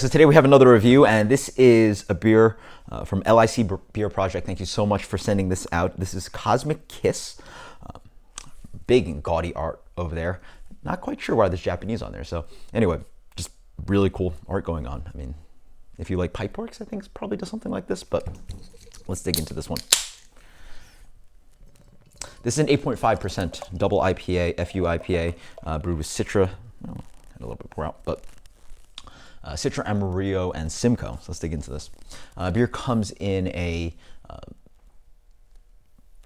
So today we have another review, and this is a beer from LIC Beer Project. Thank you so much for sending this out. This is Cosmic Kiss. Big and gaudy art over there. Not quite sure why there's Japanese on there. So anyway, just really cool art going on. I mean, if you like Pipeworks, I think it's probably does something like this, but let's dig into this one. This is an 8.5% double IPA, FU IPA, brewed with Citra. Oh, had a little bit pour out, but Citra, Amarillo, and Simcoe. So let's dig into this. Beer comes in a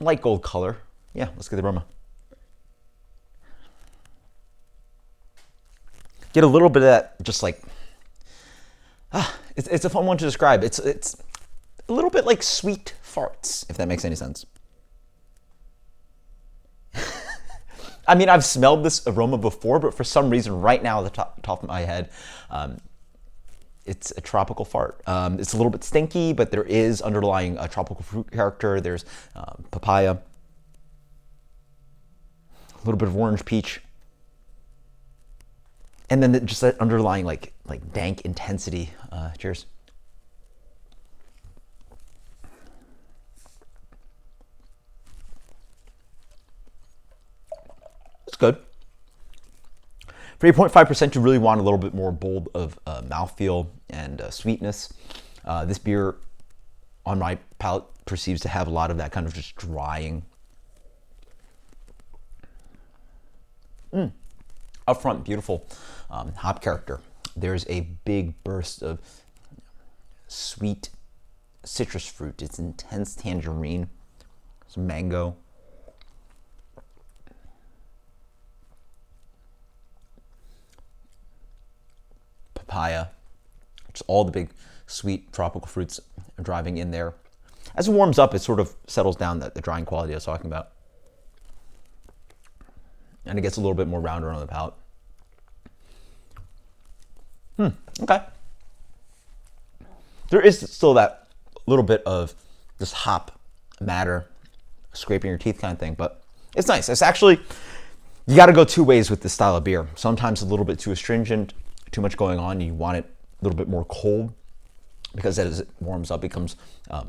light gold color. Yeah, let's get the aroma. Get a little bit of that, just like, it's a fun one to describe. It's a little bit like sweet farts, if that makes any sense. I mean, I've smelled this aroma before, but for some reason right now at the top of my head, it's a tropical fart. It's a little bit stinky, but there is underlying tropical fruit character. There's papaya, a little bit of orange peach, and then just that underlying like dank intensity. Cheers. It's good. For 8.5%, you really want a little bit more bold of mouthfeel and sweetness. This beer, on my palate, perceives to have a lot of that kind of just drying. Up front, beautiful hop character. There's a big burst of sweet citrus fruit. It's intense tangerine, some mango. Papaya, just all the big sweet tropical fruits driving in there. As it warms up, it sort of settles down the drying quality I was talking about. And it gets a little bit more rounder on the palate. Okay. There is still that little bit of this hop matter, scraping your teeth kind of thing, but it's nice. It's actually, you got to go two ways with this style of beer. Sometimes a little bit too astringent, too much going on. You want it a little bit more cold, because as it warms up, it becomes quote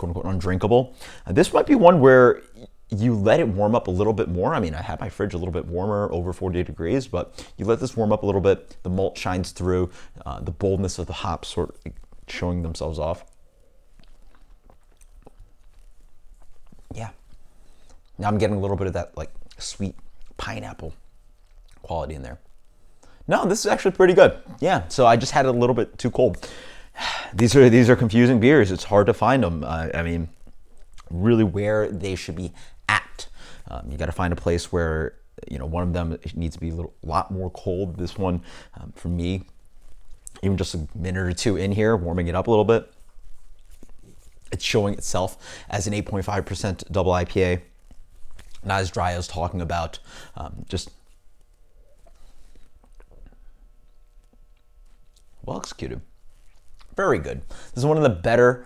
unquote undrinkable. This might be one where you let it warm up a little bit more. I mean, I had my fridge a little bit warmer, over 40 degrees, but you let this warm up a little bit. The malt shines through, the boldness of the hops sort of showing themselves off. Yeah. Now I'm getting a little bit of that like sweet pineapple quality in there. No, this is actually pretty good. Yeah, so I just had it a little bit too cold. These are confusing beers. It's hard to find them. I mean, really where they should be at. You got to find a place where, you know, one of them needs to be a lot more cold. This one, for me, even just a minute or two in here, warming it up a little bit, it's showing itself as an 8.5% double IPA. Not as dry as I was talking about. Just well executed. Very good. This is one of the better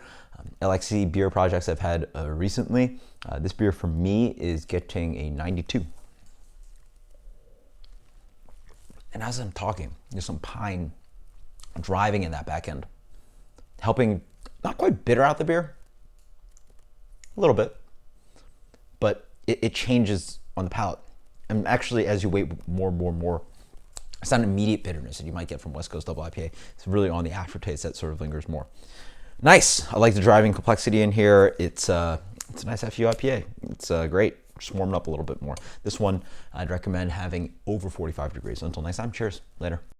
LIC beer projects I've had recently. This beer for me is getting a 92. And as I'm talking, there's some pine driving in that back end, helping not quite bitter out the beer, a little bit, but it changes on the palate. And actually, as you wait more, it's not an immediate bitterness that you might get from West Coast double IPA. It's really on the aftertaste that sort of lingers more. Nice. I like the driving complexity in here. It's a nice FU IPA. It's great. Just warming up a little bit more. This one, I'd recommend having over 45 degrees. Until next time, cheers. Later.